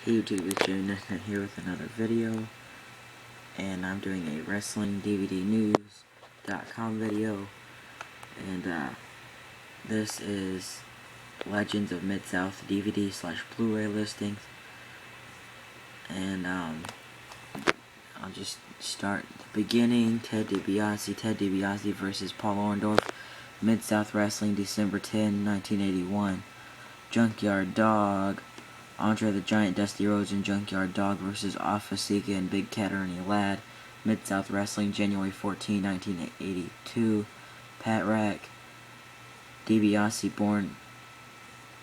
Hey YouTube, it's Nathan here with another video, and I'm doing a wrestling DVDnews.com video, and this is Legends of Mid-South DVD / Blu-Ray listings, and I'll just start at the beginning. Ted DiBiase versus Paul Orndorff, Mid-South Wrestling, December 10, 1981. Junkyard Dog, Andre the Giant, Dusty Rhodes, and Junkyard Dog versus Alpha Sika and Big Cat Ernie Ladd. Mid-South Wrestling, January 14, 1982. Pat Rack, DiBiase, Bourne,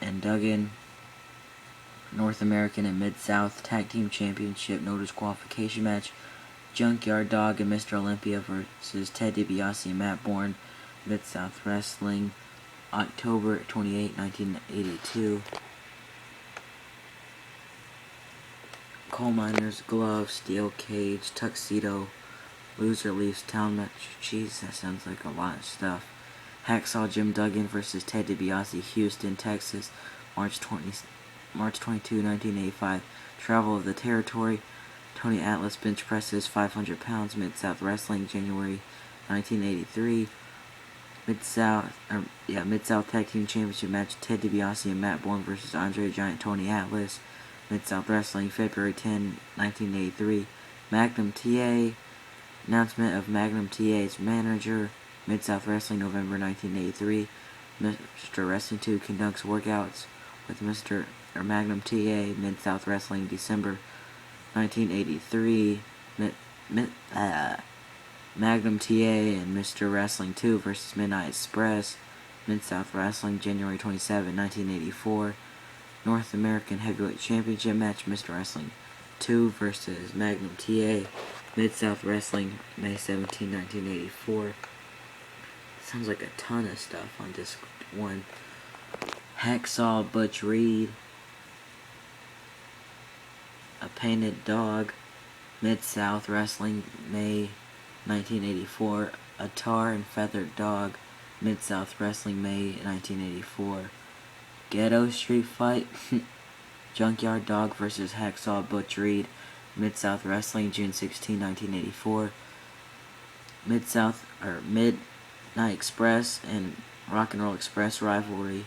and Duggan. North American and Mid-South Tag Team Championship No Disqualification match. Junkyard Dog and Mr. Olympia versus Ted DiBiase and Matt Bourne. Mid-South Wrestling, October 28, 1982. Coal Miners, Glove, Steel Cage, Tuxedo, Loser Leaves Town match. Jeez, that sounds like a lot of stuff. Hacksaw Jim Duggan versus Ted DiBiase, Houston, Texas, March 22, 1985. Travel of the Territory, Tony Atlas bench presses 500 pounds. Mid-South Wrestling, January 1983. Mid-South Tag Team Championship match, Ted DiBiase and Matt Bourne versus Andre the Giant, Tony Atlas. Mid-South Wrestling, February 10, 1983. Magnum TA, announcement of Magnum TA's manager. Mid-South Wrestling, November 1983. Mr. Wrestling 2 conducts workouts with Magnum TA. Mid-South Wrestling, December 1983. Magnum TA and Mr. Wrestling 2 versus Midnight Express. Mid-South Wrestling, January 27, 1984. North American Heavyweight Championship match, Mr. Wrestling 2 versus Magnum TA. Mid-South Wrestling, May 17, 1984. Sounds like a ton of stuff on disc 1. Hacksaw Butch Reed, A Painted Dog. Mid-South Wrestling, May 1984. A Tar and Feathered Dog. Mid-South Wrestling, May 1984. Ghetto Street Fight, Junkyard Dog versus Hacksaw Butch Reed. Mid-South Wrestling, June 16, 1984. Midnight Express and Rock and Roll Express rivalry.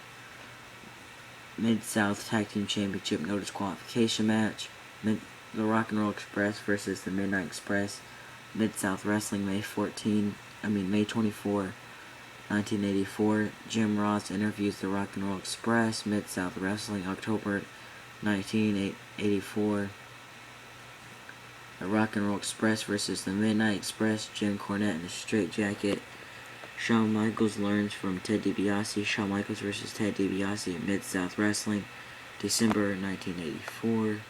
Mid-South Tag Team Championship No Disqualification match. The Rock and Roll Express versus the Midnight Express. Mid-South Wrestling, May 24, 1984. Jim Ross interviews the Rock and Roll Express. Mid-South Wrestling, October 1984. The Rock and Roll Express versus the Midnight Express. Jim Cornette in a straitjacket. Shawn Michaels learns from Ted DiBiase. Shawn Michaels versus Ted DiBiase at Mid-South Wrestling, December 1984.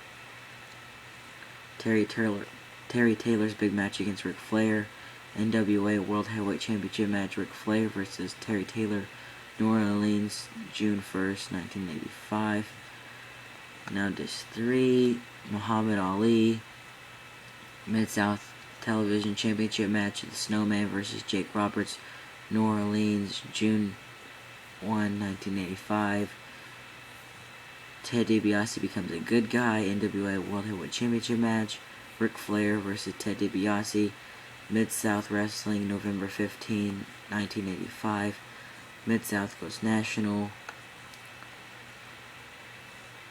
Terry Taylor's big match against Ric Flair. NWA World Heavyweight Championship match, Ric Flair versus Terry Taylor, New Orleans, June 1st, 1985. Now disc 3, Muhammad Ali, Mid-South Television Championship match, The Snowman versus Jake Roberts, New Orleans, June 1, 1985. Ted DiBiase becomes a good guy, NWA World Heavyweight Championship match, Ric Flair versus Ted DiBiase. Mid-South Wrestling, November 15, 1985. Mid-South goes national.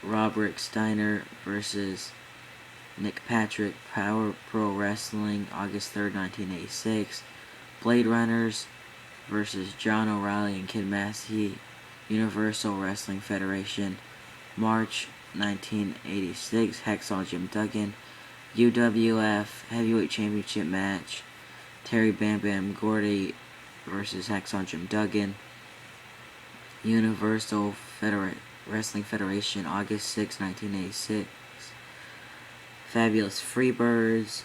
Robert Steiner versus Nick Patrick, Power Pro Wrestling, August 3rd, 1986. Blade Runners versus John O'Reilly and Kid Massey, Universal Wrestling Federation, March 1986. Hacksaw Jim Duggan, UWF Heavyweight Championship match, Terry Bam Bam Gordy versus Hacksaw Jim Duggan. Universal Wrestling Federation, August 6, 1986. Fabulous Freebirds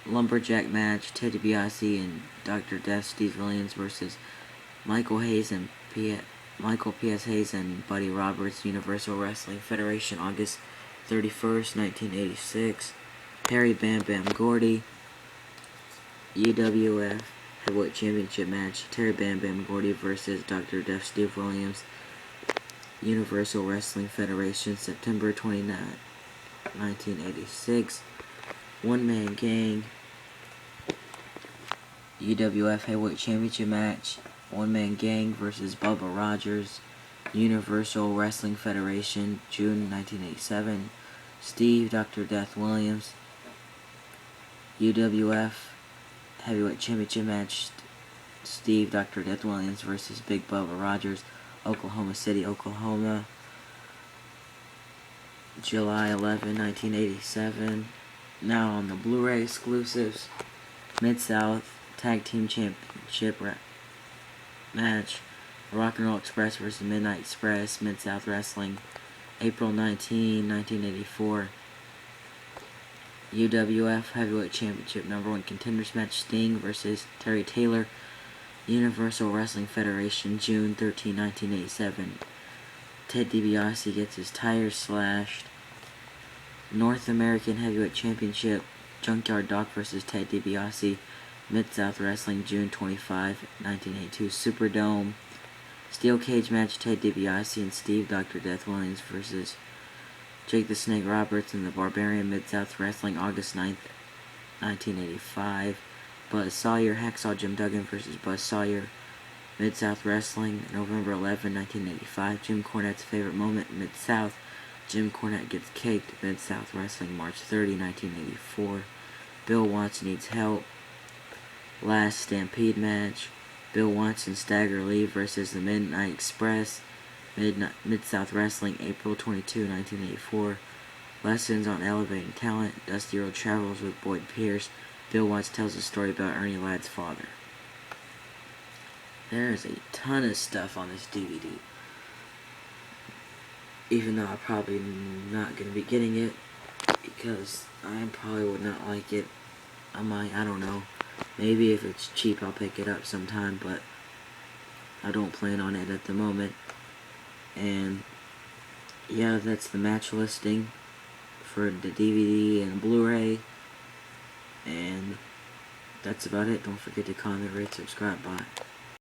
Lumberjack match, Ted DiBiase and Dr. Death Steve Williams versus Michael P.S. Hayes and Buddy Roberts. Universal Wrestling Federation, August 31st, 1986. Terry Bam Bam Gordy, UWF Heavyweight Championship match, Terry Bam Bam Gordy versus Dr. Death Steve Williams. Universal Wrestling Federation, September 29, 1986. One Man Gang, UWF Heavyweight Championship match, One Man Gang versus Bubba Rogers, Universal Wrestling Federation, June 1987. Steve Dr. Death Williams, UWF Heavyweight Championship match, Steve Dr. Death Williams versus Big Bubba Rogers, Oklahoma City, Oklahoma, July 11, 1987. Now on the Blu-ray exclusives, Mid-South Tag Team Championship match, Rock and Roll Express versus Midnight Express, Mid-South Wrestling, April 19, 1984. UWF Heavyweight Championship #1 Contenders match, Sting versus Terry Taylor, Universal Wrestling Federation, June 13, 1987. Ted DiBiase gets his tires slashed. North American Heavyweight Championship, Junkyard Dog versus Ted DiBiase, Mid-South Wrestling, June 25, 1982. Superdome Steel Cage match, Ted DiBiase and Steve Dr. Death Williams versus Jake the Snake Roberts and the Barbarian, Mid-South Wrestling, August 9th, 1985. Buzz Sawyer, Hacksaw Jim Duggan versus Buzz Sawyer, Mid-South Wrestling, November 11, 1985. Jim Cornette's favorite moment, Mid-South. Jim Cornette gets caked, Mid-South Wrestling, March 30, 1984. Bill Watson needs help. Last Stampede match, Bill Watson Stagger Lee versus the Midnight Express, Mid-South Wrestling, April 22, 1984. Lessons on Elevating Talent, Dusty Road Travels with Boyd Pierce. Bill Watts tells a story about Ernie Ladd's father. There is a ton of stuff on this DVD. Even though I'm probably not going to be getting it, because I probably would not like it. I don't know. Maybe if it's cheap I'll pick it up sometime, but I don't plan on it at the moment. And yeah, that's the match listing for the DVD and Blu-ray. And that's about it. Don't forget to comment, rate, subscribe, bye.